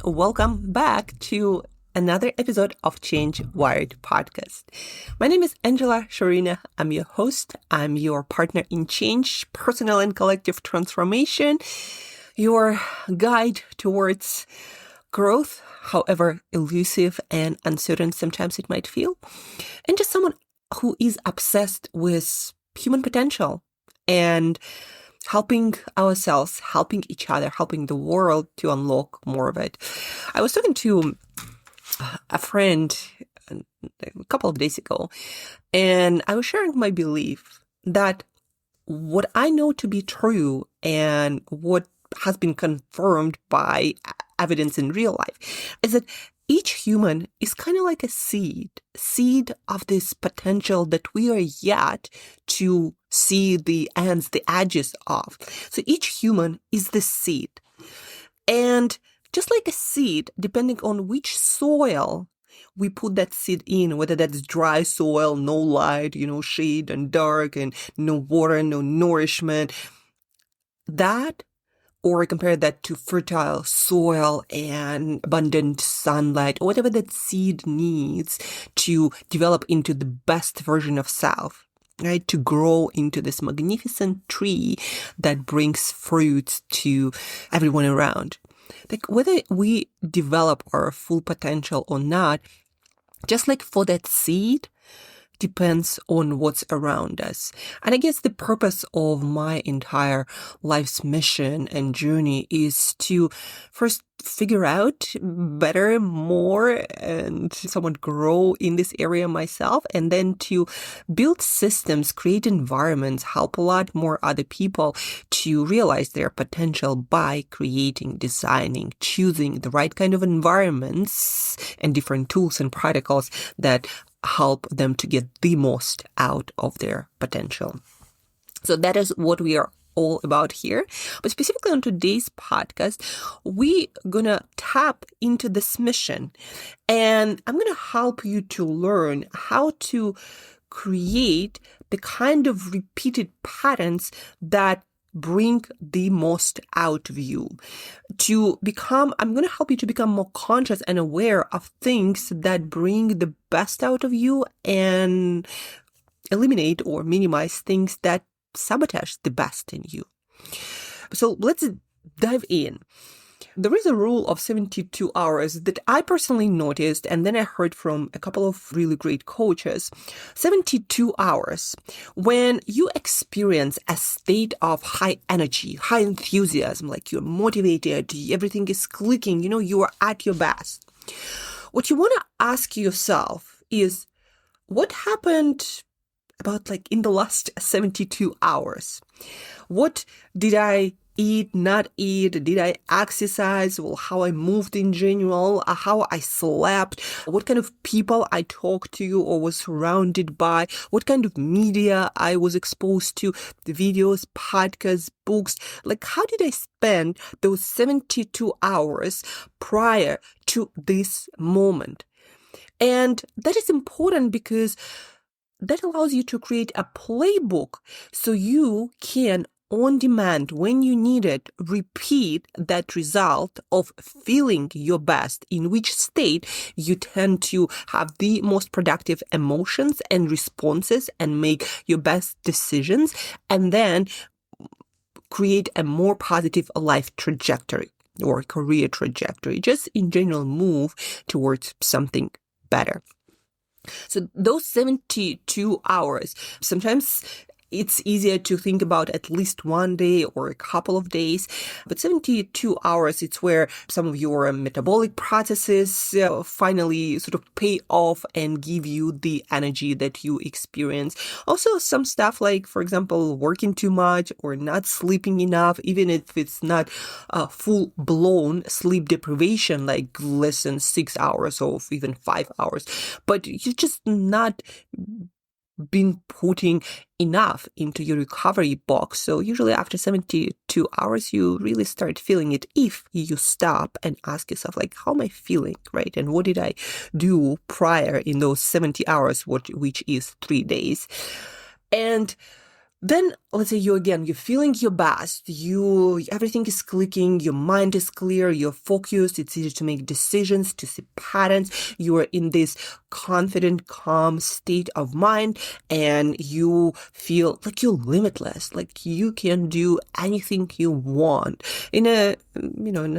welcome back to another episode of Change Wired podcast. My name is Angela Sharina. I'm your host. I'm your partner in change, personal and collective transformation, your guide towards growth, however elusive and uncertain sometimes it might feel, and just someone who is obsessed with human potential and helping ourselves, helping each other, helping the world to unlock more of it. I was talking to a friend a couple of days ago, and I was sharing my belief that what I know to be true and what has been confirmed by evidence in real life is that each human is kind of like a seed of this potential that we are yet to see the ends, the edges of. So each human is the seed. And just like a seed, depending on which soil we put that seed in, whether that's dry soil, no light, shade and dark and no water, no nourishment, that, or compare that to fertile soil and abundant sunlight, or whatever that seed needs to develop into the best version of self, right? To grow into this magnificent tree that brings fruits to everyone around. Like whether we develop our full potential or not, just like for that seed, depends on what's around us. And I guess the purpose of my entire life's mission and journey is to first figure out better, more, and somewhat grow in this area myself, and then to build systems, create environments, help a lot more other people to realize their potential by creating, designing, choosing the right kind of environments and different tools and protocols that help them to get the most out of their potential. So that is what we are all about here. But specifically on today's podcast, we're going to tap into this mission. And I'm going to help you to learn how to create the kind of repeated patterns that bring the most out of you. I'm going to help you to become more conscious and aware of things that bring the best out of you and eliminate or minimize things that sabotage the best in you. So let's dive in. There is a rule of 72 hours that I personally noticed, and then I heard from a couple of really great coaches. 72 hours. When you experience a state of high energy, high enthusiasm, like you're motivated, everything is clicking, you are at your best. What you want to ask yourself is, what happened about in the last 72 hours? What did I eat, not eat? Did I exercise? Well, how I moved in general, how I slept, what kind of people I talked to or was surrounded by, what kind of media I was exposed to, the videos, podcasts, books. How did I spend those 72 hours prior to this moment? And that is important because that allows you to create a playbook so you can, on demand, when you need it, repeat that result of feeling your best, in which state you tend to have the most productive emotions and responses and make your best decisions, and then create a more positive life trajectory or career trajectory, just in general move towards something better. So those 72 hours, sometimes it's easier to think about at least one day or a couple of days, but 72 hours, it's where some of your metabolic processes finally sort of pay off and give you the energy that you experience. Also, some stuff like, for example, working too much or not sleeping enough, even if it's not full-blown sleep deprivation, like less than 6 hours or even 5 hours, but you're just not been putting enough into your recovery box. So usually after 72 hours, you really start feeling it if you stop and ask yourself, how am I feeling, right? And what did I do prior in those 70 hours, which is 3 days? And Then let's say you're feeling your best, everything is clicking, your mind is clear, you're focused, it's easy to make decisions, to see patterns, you are in this confident, calm state of mind, and you feel like you're limitless, like you can do anything you want in a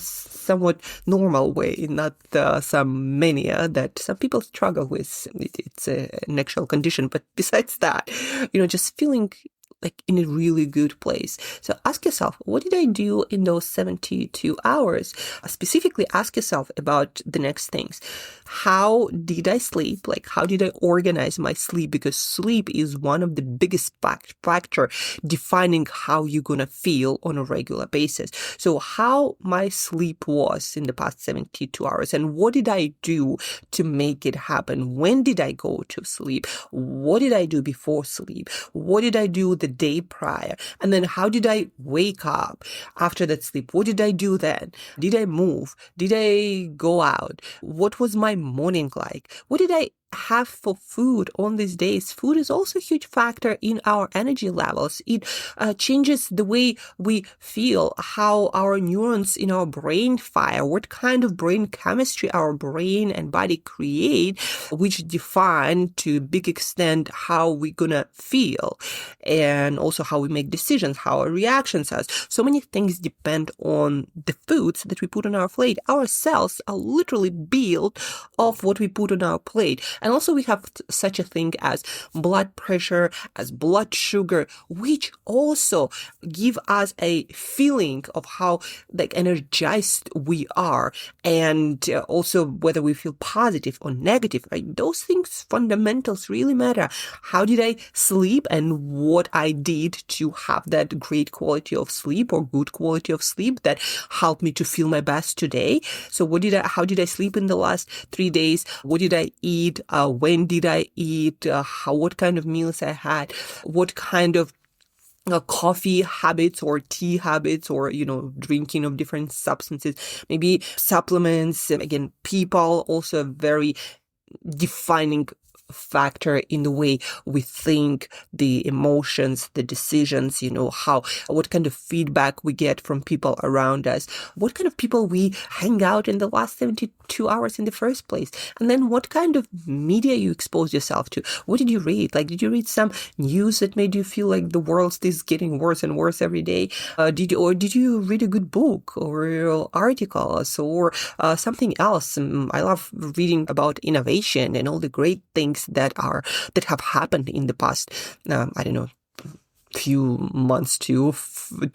somewhat normal way, not some mania that some people struggle with. It's an actual condition, but besides that, just feeling like in a really good place. So ask yourself, what did I do in those 72 hours? Specifically ask yourself about the next things. How did I sleep? Like, how did I organize my sleep? Because sleep is one of the biggest factor defining how you're going to feel on a regular basis. So how my sleep was in the past 72 hours, and what did I do to make it happen? When did I go to sleep? What did I do before sleep? What did I do the day prior? And then how did I wake up after that sleep? What did I do then? Did I move? Did I go out? What was my morning like? What did I have for food on these days? Food is also a huge factor in our energy levels. It changes the way we feel, how our neurons in our brain fire, what kind of brain chemistry our brain and body create, which define to a big extent how we're gonna feel, and also how we make decisions, how our reactions are. So many things depend on the foods that we put on our plate. Our cells are literally built of what we put on our plate. And also we have such a thing as blood pressure, as blood sugar, which also give us a feeling of how energized we are, and also whether we feel positive or negative, right? Those things, fundamentals really matter. How did I sleep and what I did to have that great quality of sleep or good quality of sleep that helped me to feel my best today? So how did I sleep in the last 3 days? What did I eat? When did I eat? What kind of meals I had? What kind of coffee habits or tea habits, or drinking of different substances, maybe supplements. Again, people also a very defining factor in the way we think, the emotions, the decisions, what kind of feedback we get from people around us, what kind of people we hang out in the last 72 hours in the first place, and then what kind of media you expose yourself to. What did you read? Like, did you read some news that made you feel like the world is getting worse and worse every day? Did you read a good book or articles or something else? I love reading about innovation and all the great things that have happened in the past, few months to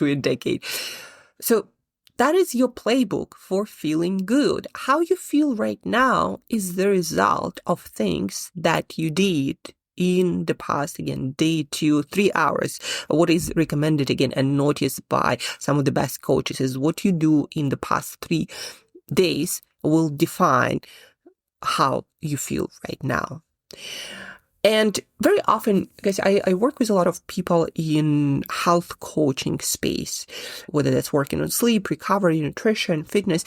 a decade. So that is your playbook for feeling good. How you feel right now is the result of things that you did in the past, again, day 2, 3 hours. What is recommended again and noticed by some of the best coaches is what you do in the past 3 days will define how you feel right now. And very often, guys, I work with a lot of people in health coaching space, whether that's working on sleep, recovery, nutrition, fitness.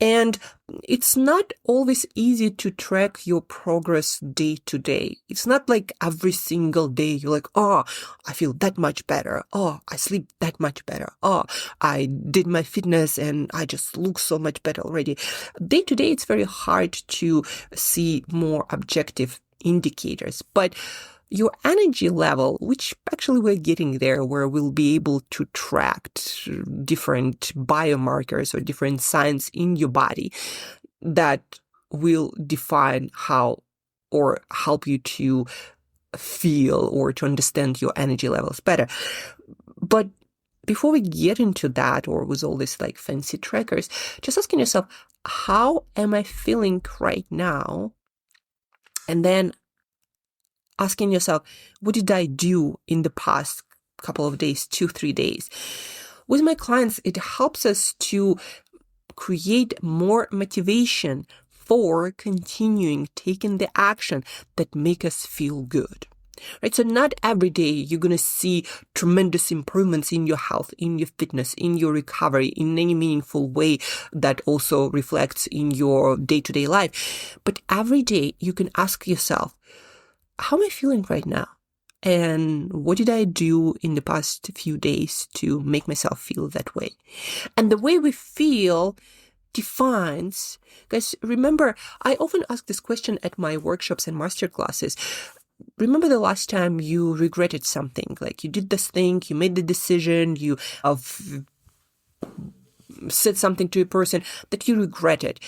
And it's not always easy to track your progress day to day. It's not like every single day you're like, oh, I feel that much better. Oh, I sleep that much better. Oh, I did my fitness and I just look so much better already. Day to day, it's very hard to see more objective indicators, but your energy level, which actually we're getting there, where we'll be able to track different biomarkers or different signs in your body that will define how or help you to feel or to understand your energy levels better. But before we get into that, or with all this like fancy trackers, just asking yourself, how am I feeling right now? And then asking yourself, what did I do in the past couple of days, 2-3 days? With my clients, it helps us to create more motivation for continuing taking the action that make us feel good. Right? So not every day you're going to see tremendous improvements in your health, in your fitness, in your recovery, in any meaningful way that also reflects in your day-to-day life. But every day you can ask yourself, how am I feeling right now? And what did I do in the past few days to make myself feel that way? And the way we feel defines, guys, remember, I often ask this question at my workshops and masterclasses. Remember the last time you regretted something, like you did this thing, you made the decision, you said something to a person that you regretted.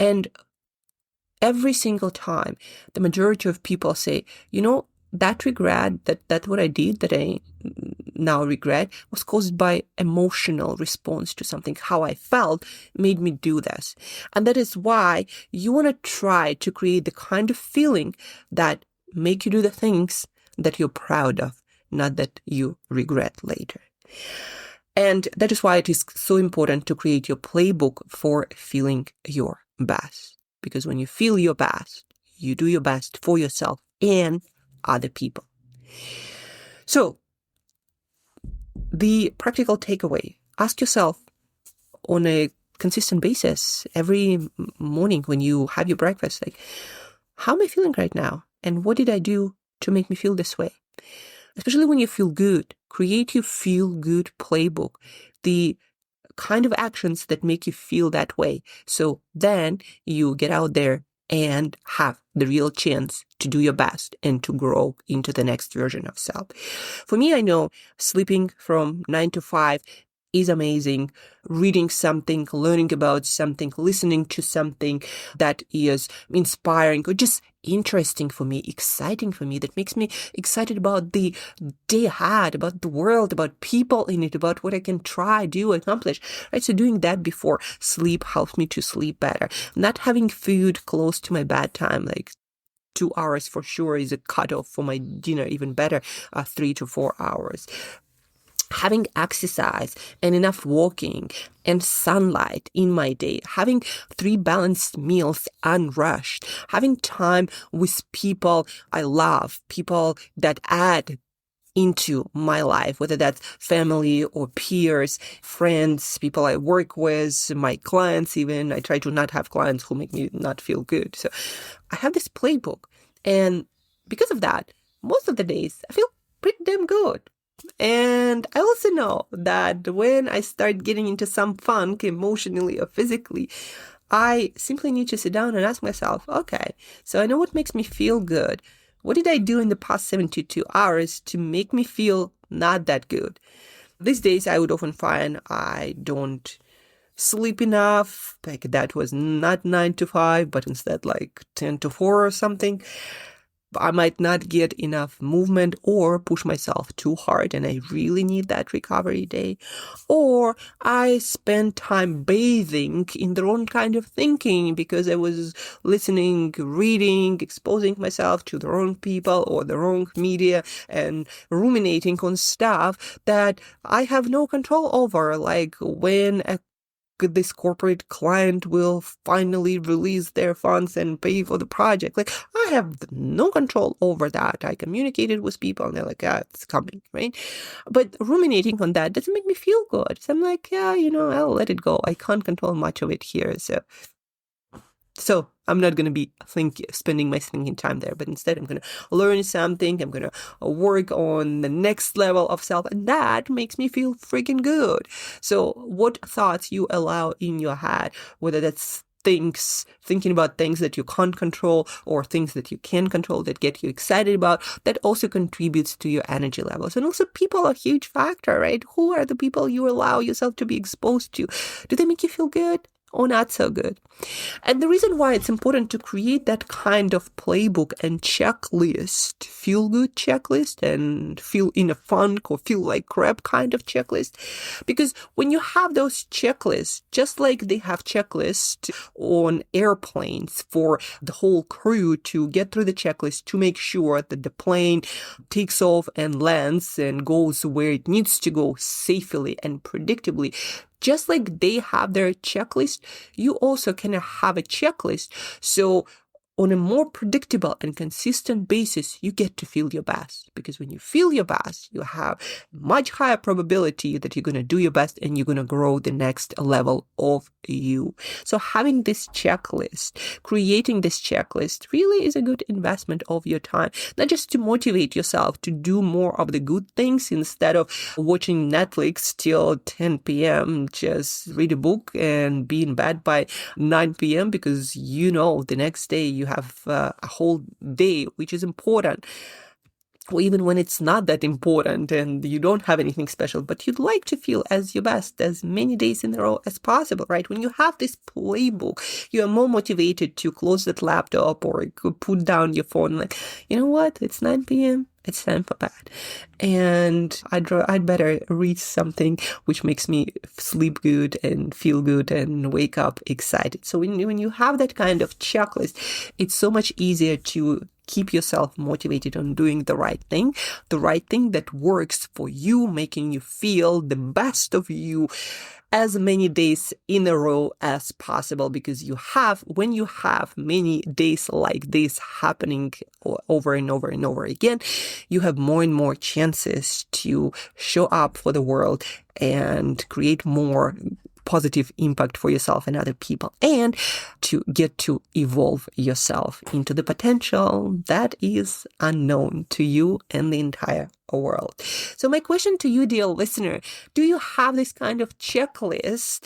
And every single time, the majority of people say, that regret, that what I did that I now regret was caused by emotional response to something. How I felt made me do this. And that is why you want to try to create the kind of feeling that make you do the things that you're proud of, not that you regret later. And that is why it is so important to create your playbook for feeling your best. Because when you feel your best, you do your best for yourself and other people. So, the practical takeaway, ask yourself on a consistent basis every morning when you have your breakfast, like, how am I feeling right now? And what did I do to make me feel this way? Especially when you feel good, create your feel good playbook, the kind of actions that make you feel that way. So then you get out there and have the real chance to do your best and to grow into the next version of self. For me, I know sleeping from 9 to 5 is amazing. Reading something, learning about something, listening to something that is inspiring or just interesting for me, exciting for me, that makes me excited about the day ahead, about the world, about people in it, about what I can try, do, accomplish, right? So doing that before sleep helps me to sleep better. Not having food close to my bedtime, like 2 hours for sure is a cutoff for my dinner, even better, 3 to 4 hours. Having exercise and enough walking and sunlight in my day, having 3 balanced meals unrushed, having time with people I love, people that add into my life, whether that's family or peers, friends, people I work with, my clients even. I try to not have clients who make me not feel good. So I have this playbook. And because of that, most of the days I feel pretty damn good. And I also know that when I start getting into some funk emotionally or physically, I simply need to sit down and ask myself, okay, so I know what makes me feel good. What did I do in the past 72 hours to make me feel not that good? These days, I would often find I don't sleep enough. Like that was not 9 to 5, but instead like 10 to 4 or something. I might not get enough movement or push myself too hard and I really need that recovery day. Or I spend time bathing in the wrong kind of thinking because I was listening, reading, exposing myself to the wrong people or the wrong media and ruminating on stuff that I have no control over, like when this corporate client will finally release their funds and pay for the project. Like, I have no control over that. I communicated with people and they're like, it's coming, right? But ruminating on that doesn't make me feel good. So I'm like, I'll let it go. I can't control much of it here. So I'm not going to be spending my thinking time there, but instead I'm going to learn something. I'm going to work on the next level of self, and that makes me feel freaking good. So what thoughts you allow in your head, whether that's thinking about things that you can't control or things that you can control that get you excited about, that also contributes to your energy levels. And also people are a huge factor, right? Who are the people you allow yourself to be exposed to? Do they make you feel good or not so good? And the reason why it's important to create that kind of playbook and checklist, feel good checklist and feel in a funk or feel like crap kind of checklist, because when you have those checklists, just like they have checklists on airplanes for the whole crew to get through the checklist to make sure that the plane takes off and lands and goes where it needs to go safely and predictably, just like they have their checklist, you also can have a checklist. So on a more predictable and consistent basis, you get to feel your best. Because when you feel your best, you have much higher probability that you're going to do your best and you're going to grow the next level of you. So having this checklist, creating this checklist really is a good investment of your time, not just to motivate yourself to do more of the good things instead of watching Netflix till 10 p.m., just read a book and be in bed by 9 p.m. because the next day you have a whole day, which is important. Or even when it's not that important and you don't have anything special, but you'd like to feel as your best as many days in a row as possible, right? When you have this playbook, you are more motivated to close that laptop or put down your phone. Like, you know what? It's 9 p.m. It's time for bed. And I'd better read something which makes me sleep good and feel good and wake up excited. So when you have that kind of checklist, it's so much easier to keep yourself motivated on doing the right thing that works for you, making you feel the best of you as many days in a row as possible, because when you have many days like this happening over and over and over again, you have more and more chances to show up for the world and create more positive impact for yourself and other people, and to get to evolve yourself into the potential that is unknown to you and the entire world. So my question to you, dear listener, do you have this kind of checklist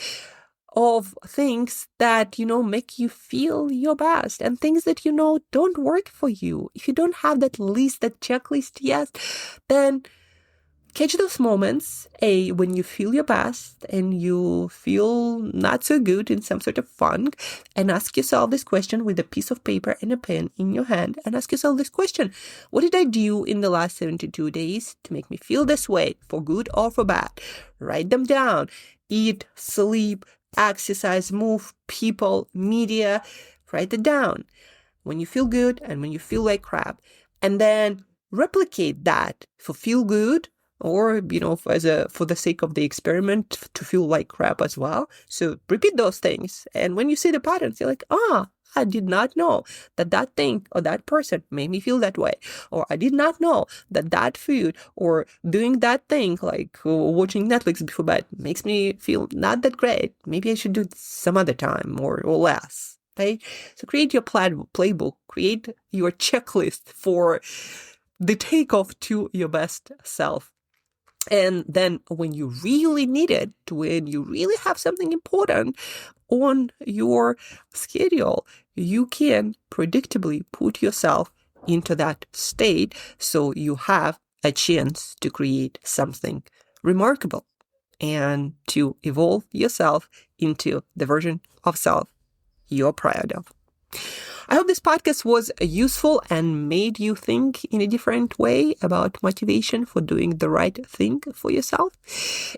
of things that, make you feel your best and things that, don't work for you? If you don't have that checklist yet, then catch those moments, when you feel your best and you feel not so good in some sort of funk, and ask yourself this question with a piece of paper and a pen in your hand, and ask yourself this question: what did I do in the last 72 days to make me feel this way, for good or for bad? Write them down. Eat, sleep, exercise, move, people, media. Write it down when you feel good and when you feel like crap. And then replicate that for feel good, or, for the sake of the experiment, to feel like crap as well. So repeat those things. And when you see the patterns, you're like, I did not know that thing or that person made me feel that way. Or I did not know that food or doing that thing, like watching Netflix before bed, makes me feel not that great. Maybe I should do it some other time or less, right? So create your playbook, create your checklist for the takeoff to your best self. And then when you really need it, when you really have something important on your schedule, you can predictably put yourself into that state, so you have a chance to create something remarkable and to evolve yourself into the version of self you're proud of. I hope this podcast was useful and made you think in a different way about motivation for doing the right thing for yourself.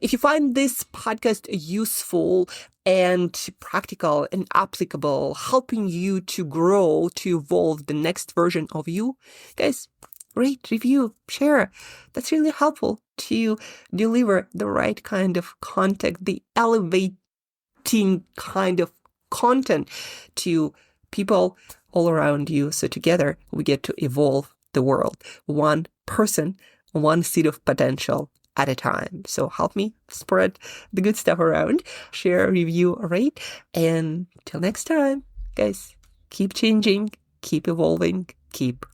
If you find this podcast useful and practical and applicable, helping you to grow, to evolve the next version of you, guys, rate, review, share. That's really helpful to deliver the right kind of content, the elevating kind of content to people all around you. So together we get to evolve the world, one person, one seed of potential at a time. So help me spread the good stuff around, share, review, rate. And till next time, guys, keep changing, keep evolving, keep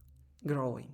growing.